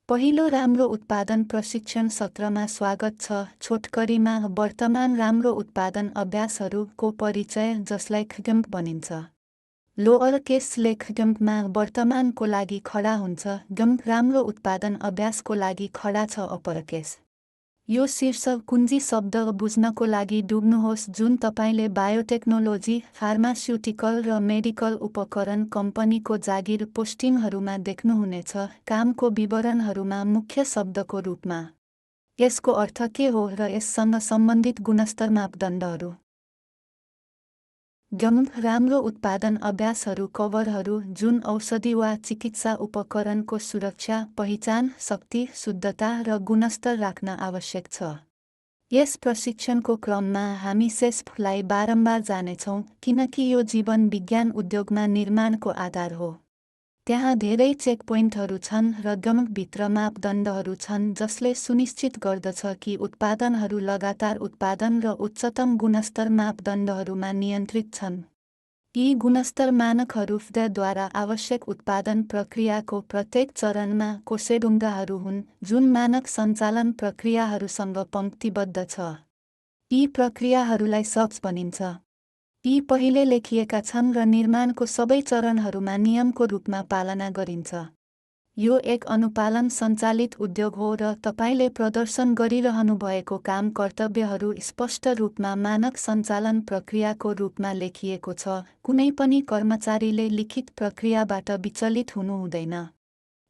पहिलो राम्रो उत्पादन प्रशिक्षण सत्रमा स्वागत छ। छोटकरीमा वर्तमान राम्रो उत्पादन अभ्यासहरूको परिचय, जसलाई cGMP भनिन्छ। लोअर केस cGMPमा वर्तमानको लागि खडा हुन्छ। GMP राम्रो उत्पादन अभ्यासको लागि खडा छ अप्पर केस। यो शीर्ष कुञ्जी शब्द बुझ्नको लागि डुब्नुहोस् जुन तपाईले बायोटेक्नोलोजी, फार्मास्युटिकल र मेडिकल उपकरण कम्पनीको जागिर पोस्टिङहरूमा देख्नुहुनेछ। कामको विवरणहरूमा मुख्य शब्दको रूपमा। यसको अर्थ के हो र यससँग सम्बन्धित गुणस्तर मापदण्डहरू। GMP राम्रो उत्पादन अभ्यासहरू कभरहरू जुन औषधि वा चिकित्सा उपकरणको सुरक्षा, पहिचान, शक्ति, शुद्धता र गुणस्तर राख्न आवश्यक छ। यस प्रशिक्षणको क्रममा हामी सेस्पलाई बारम्बार जानेछौँ किनकि यो जीवन विज्ञान उद्योगमा निर्माणको आधार हो। त्यहाँ धेरै चेकपोइन्टहरू छन् र GMP-भित्र मापदण्डहरू छन् जसले सुनिश्चित गर्दछ कि उत्पादनहरू लगातार उत्पादन र उच्चतम गुणस्तर मापदण्डहरूमा नियन्त्रित छन्। यी गुणस्तर मानकहरू द्वारा आवश्यक उत्पादन प्रक्रियाको प्रत्येक चरणमा कोसेढुङ्गाहरू हुन् जुन मानक सञ्चालन प्रक्रियाहरूसँग पङ्क्तिबद्ध छ। यी प्रक्रियाहरूलाई SOPs भनिन्छ। यी पहिले लेखिएका छन् र निर्माणको सबै चरणहरूमा नियमको रूपमा पालना गरिन्छ। यो एक अनुपालन सञ्चालित उद्योग हो र तपाईले प्रदर्शन गरिरहनु भएको काम कर्तव्यहरू स्पष्ट रूपमा मानक सञ्चालन प्रक्रियाको रूपमा लेखिएको छ। कुनै पनि कर्मचारीले लिखित प्रक्रियाबाट विचलित हुनु हुँदैन।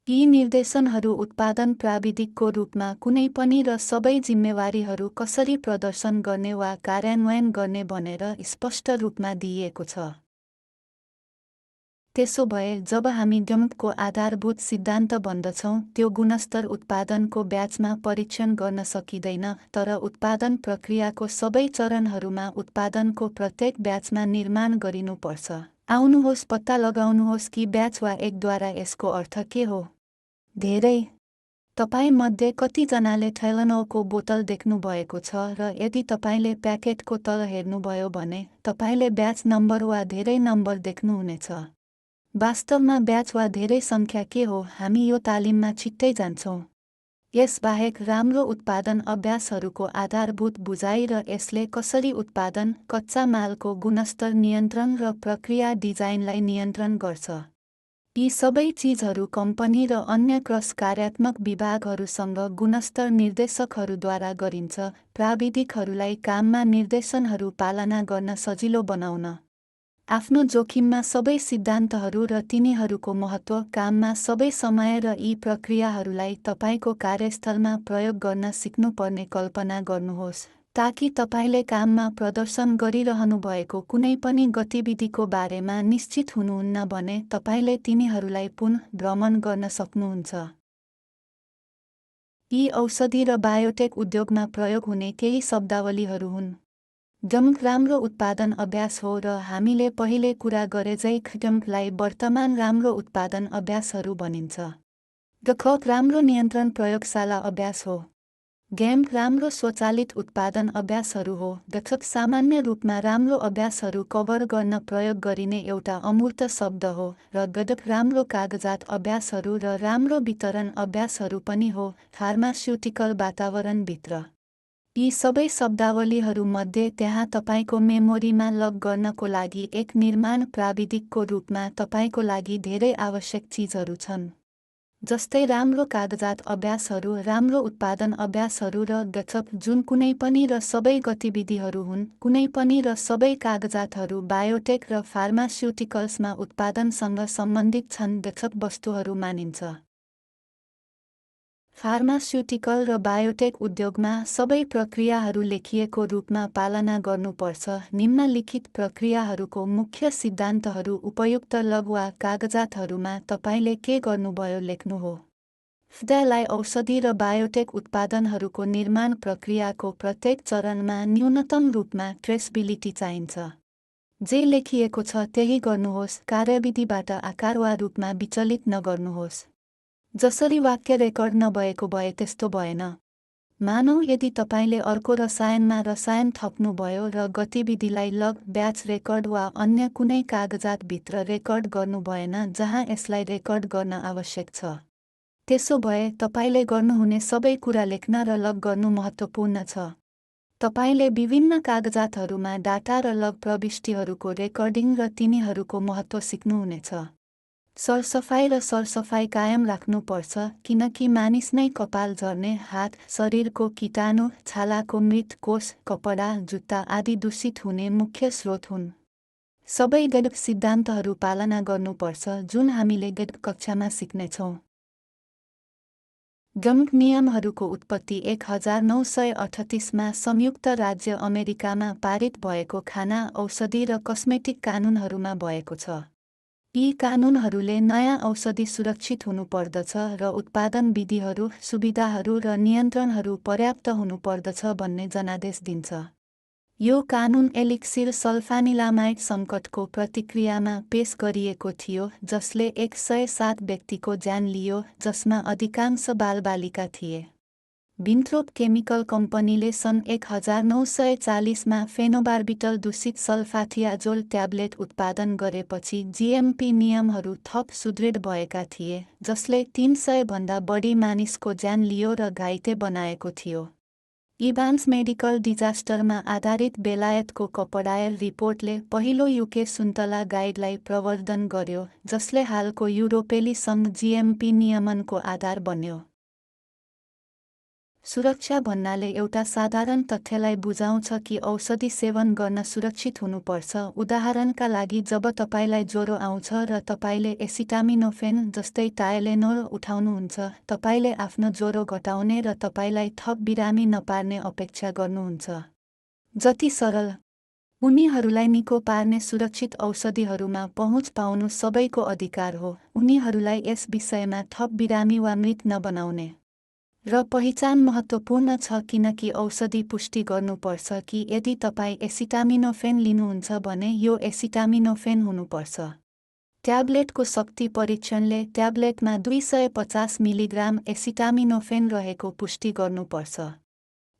यी निर्देशनहरू उत्पादन प्राविधिकको रूपमा कुनै पनि र सबै जिम्मेवारीहरू कसरी प्रदर्शन गर्ने वा कार्यान्वयन गर्ने भनेर स्पष्ट रूपमा दिइएको छ। त्यसो भए जब हामी GMP-को आधारभूत सिद्धान्त भन्दछौँ, त्यो गुणस्तर उत्पादनको ब्याचमा परीक्षण गर्न सकिँदैन, तर उत्पादन प्रक्रियाको सबै चरणहरूमा उत्पादनको प्रत्येक ब्याचमा निर्माण गरिनुपर्छ। आउनुहोस् पत्ता लगाउनुहोस् कि ब्याच वा एकद्वारा यसको अर्थ के हो। धेरै तपाईमध्ये कतिजनाले टाइलेनोलको बोतल देख्नु भएको छ र यदि तपाईले प्याकेटको तल हेर्नुभयो भने तपाईले ब्याच नम्बर वा धेरै नम्बर देख्नुहुनेछ। वास्तवमा ब्याच वा धेरै सङ्ख्या के हो, हामी यो तालिममा छिट्टै जान्छौँ। यसबाहेक राम्रो उत्पादन अभ्यासहरूको आधारभूत बुझाइ र यसले कसरी उत्पादन, कच्चा मालको गुणस्तर नियन्त्रण र प्रक्रिया डिजाइनलाई नियन्त्रण गर्छ। यी सबै चिजहरू कम्पनी र अन्य क्रस कार्यात्मक विभागहरूसँग गुणस्तर निर्देशकहरूद्वारा गरिन्छ। प्राविधिकहरूलाई काममा निर्देशनहरू पालना गर्न सजिलो बनाउन। आफ्नो जोखिममा सबै सिद्धान्तहरू र तिनीहरूको महत्त्व, काममा सबै समय र यी प्रक्रियाहरूलाई तपाईको कार्यस्थलमा प्रयोग गर्न सिक्नुपर्ने कल्पना गर्नुहोस्, ताकि तपाईले काममा प्रदर्शन गरिरहनु भएको कुनै पनि गतिविधिको बारेमा निश्चित हुनुहुन्न भने तपाईले तिनीहरूलाई पुनः भ्रमण गर्न सक्नुहुन्छ। यी औषधि र बायोटेक उद्योगमा प्रयोग हुने केही शब्दावलीहरू हुन्। GMP राम्रो उत्पादन अभ्यास हो र हामीले पहिले कुरा गरेझै GMP-लाई वर्तमान राम्रो उत्पादन अभ्यासहरू भनिन्छ। GMP राम्रो नियन्त्रण प्रयोगशाला अभ्यास हो। GMP राम्रो स्वचालित उत्पादन अभ्यासहरू हो। GMP सामान्य रूपमा राम्रो अभ्यासहरू कभर गर्न प्रयोग गरिने एउटा अमूर्त शब्द हो र GMP राम्रो कागजात अभ्यासहरू र राम्रो वितरण अभ्यासहरू पनि हो, फार्मास्युटिकल वातावरणभित्र। यी सबै शब्दावलीहरूमध्ये त्यहाँ तपाईको मेमोरीमा लग गर्नको लागि एक निर्माण प्राविधिकको रूपमा तपाईको लागि धेरै आवश्यक चिजहरू छन्, जस्तै राम्रो कागजात अभ्यासहरू, राम्रो उत्पादन अभ्यासहरू र GMP जुन कुनै पनि र सबै गतिविधिहरू हुन्। कुनै पनि र सबै कागजातहरू बायोटेक र फार्मास्युटिकल्समा उत्पादनसँग सम्बन्धित छन्। GMP वस्तुहरू मानिन्छ। फार्मास्युटिकल र बायोटेक उद्योगमा सबै प्रक्रियाहरू लेखिएको रूपमा पालना गर्नुपर्छ। निम्नलिखित प्रक्रियाहरूको मुख्य सिद्धान्तहरू उपयुक्त लग वा कागजातहरूमा तपाईले के गर्नुभयो लेख्नु हो। लाई औषधि र बायोटेक उत्पादनहरूको निर्माण प्रक्रियाको प्रत्येक चरणमा न्यूनतम रूपमा ट्रेसबिलिटी चाहिन्छ। जे लेखिएको छ त्यही गर्नुहोस्, कार्यविधिबाट आकार वा रूपमा विचलित नगर्नुहोस्। जसरी वाक्य रेकर्ड नभएको भए त्यस्तो भएन। मानौँ यदि तपाईले अर्को रसायनमा रसायन थप्नुभयो र गतिविधिलाई लग, ब्याच रेकर्ड वा अन्य कुनै कागजातभित्र रेकर्ड गर्नु भएन जहाँ यसलाई रेकर्ड गर्न आवश्यक छ। त्यसो भए तपाईले गर्नुहुने सबै कुरा लेख्न र लग गर्नु महत्त्वपूर्ण छ। तपाईले विभिन्न कागजातहरूमा डाटा र लग प्रविष्टिहरूको रेकर्डिङ र तिनीहरूको महत्त्व सिक्नुहुनेछ। सरसफाइ र सरसफाइ कायम राख्नुपर्छ किनकि मानिस नै कपाल झर्ने, हात, शरीरको कीटाणु, छालाको मृत कोष, कपडा, जुत्ता आदि दूषित हुने मुख्य स्रोत हुन्। सबै गैर सिद्धान्तहरू पालना गर्नुपर्छ जुन हामीले गैर कक्षामा सिक्नेछौँ। गैर नियमहरूको उत्पत्ति 1938 मा संयुक्त राज्य अमेरिकामा पारित भएको खाना, औषधि र कस्मेटिक कानुनहरूमा भएको छ। यी कानुनहरूले नयाँ औषधि सुरक्षित हुनुपर्दछ र उत्पादन विधिहरू, सुविधाहरू र नियन्त्रणहरू पर्याप्त हुनुपर्दछ भन्ने जनादेश दिन्छ। यो कानुन एलिक्सिर सल्फानिलामाइड सङ्कटको प्रतिक्रियामा पेश गरिएको थियो जसले 107 व्यक्तिको ज्यान लियो जसमा अधिकांश बालबालिका थिए। विन्थ्रोप केमिकल कम्पनीले सन् 1940 मा फेनोबार्बिटल दूषित सल्फाथियाजोल ट्याब्लेट उत्पादन गरेपछि जीएमपी नियमहरू थप सुदृढ भएका थिए जसले 300 भन्दा बढी मानिसको ज्यान लियो र घाइते बनाएको थियो। इभान्स मेडिकल डिजास्टरमा आधारित बेलायतको कपडायल रिपोर्टले पहिलो युके सुन्तला गाइडलाई प्रवर्धन गर्यो जसले हालको युरोपेली सङ्घ जीएमपी नियमनको आधार बन्यो। सुरक्षा भन्नाले एउटा साधारण तथ्यलाई बुझाउँछ कि औषधि सेवन गर्न सुरक्षित हुनुपर्छ। उदाहरणका लागि, जब तपाईलाई ज्वरो आउँछ र तपाईले एसिटामिनोफेन जस्तै टायलेनोल उठाउनुहुन्छ, तपाईले आफ्नो ज्वरो घटाउने र तपाईलाई थप बिरामी नपार्ने अपेक्षा गर्नुहुन्छ। जति सरल। उनीहरूलाई निको पार्ने सुरक्षित औषधिहरूमा पहुँच पाउनु सबैको अधिकार हो। उनीहरूलाई यस विषयमा थप बिरामी वा मृत नबनाउने र पहिचान महत्त्वपूर्ण छ किनकि औषधि पुष्टि गर्नुपर्छ कि यदि तपाईँ एसिटामिनोफेन लिनुहुन्छ भने यो एसिटामिनोफेन हुनुपर्छ। ट्याब्लेटको शक्ति परीक्षणले ट्याब्लेटमा 250 मिलिग्राम एसिटामिनोफेन रहेको पुष्टि गर्नुपर्छ।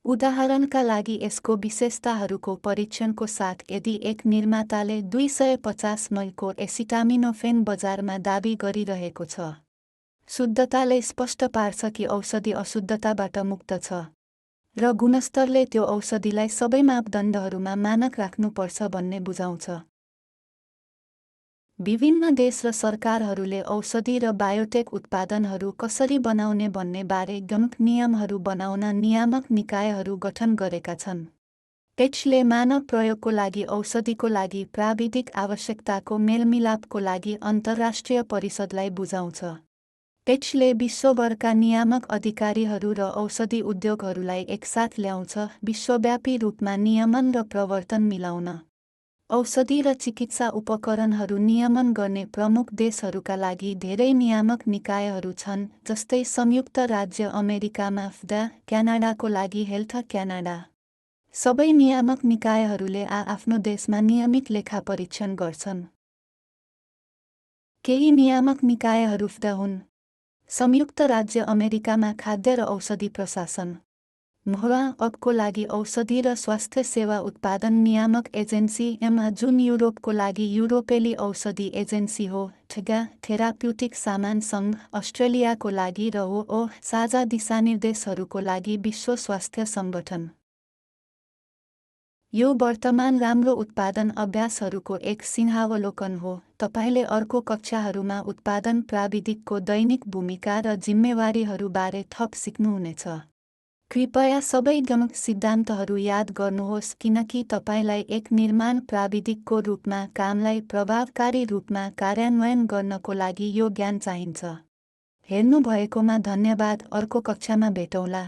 उदाहरणका लागि, यसको विशेषताहरूको परीक्षणको साथ यदि एक निर्माताले 250 मिलिको एसिटामिनोफेन बजारमा दाबी गरिरहेको छ, शुद्धताले स्पष्ट पार्छ कि औषधि अशुद्धताबाट मुक्त छ र गुणस्तरले त्यो औषधिलाई सबै मापदण्डहरूमा मानक राख्नुपर्छ भन्ने बुझाउँछ। विभिन्न देश र सरकारहरूले औषधि र बायोटेक उत्पादनहरू कसरी बनाउने भन्ने बारे गम्भीर नियमहरू बनाउन नियामक निकायहरू गठन गरेका छन्। टेक्सले मानव प्रयोगको लागि औषधिको लागि प्राविधिक आवश्यकताको मेलमिलापको लागि अन्तर्राष्ट्रिय परिषदलाई बुझाउँछ। टेक्सले विश्वभरका नियामक अधिकारीहरू र औषधि उद्योगहरूलाई एकसाथ ल्याउँछ, विश्वव्यापी रूपमा नियमन र प्रवर्तन मिलाउन। औषधि र चिकित्सा उपकरणहरू नियमन गर्ने प्रमुख देशहरूका लागि धेरै नियामक निकायहरू छन्, जस्तै संयुक्त राज्य अमेरिकामा FDA, क्यानाडाको लागि हेल्थ क्यानाडा। सबै नियामक निकायहरूले आफ्नो देशमा नियमित लेखा परीक्षण गर्छन्। केही नियामक निकायहरू FDA हुन्। संयुक्त राज्य अमेरिकामा खाद्य र औषधि प्रशासन को लागि औषधि र स्वास्थ्य सेवा उत्पादन नियामक एजेन्सी EMA, जुन युरोपको लागि युरोपेली औषधि एजेन्सी हो, थेराप्युटिक सामान सङ्घ, अस्ट्रेलियाको लागि र साझा दिशानिर्देशहरूको लागि विश्व स्वास्थ्य सङ्गठन। यो वर्तमान राम्रो उत्पादन अभ्यासहरूको एक सिंहावलोकन हो। तपाईले अर्को कक्षाहरूमा उत्पादन प्राविधिकको दैनिक भूमिका र जिम्मेवारीहरूबारे थप सिक्नुहुनेछ। कृपया सबै गम्भीर सिद्धान्तहरू याद गर्नुहोस् किनकि तपाईलाई एक निर्माण प्राविधिकको रूपमा कामलाई प्रभावकारी रूपमा कार्यान्वयन गर्नको लागि यो ज्ञान चाहिन्छ। हेर्नुभएकोमा धन्यवाद। अर्को कक्षामा भेटौँला।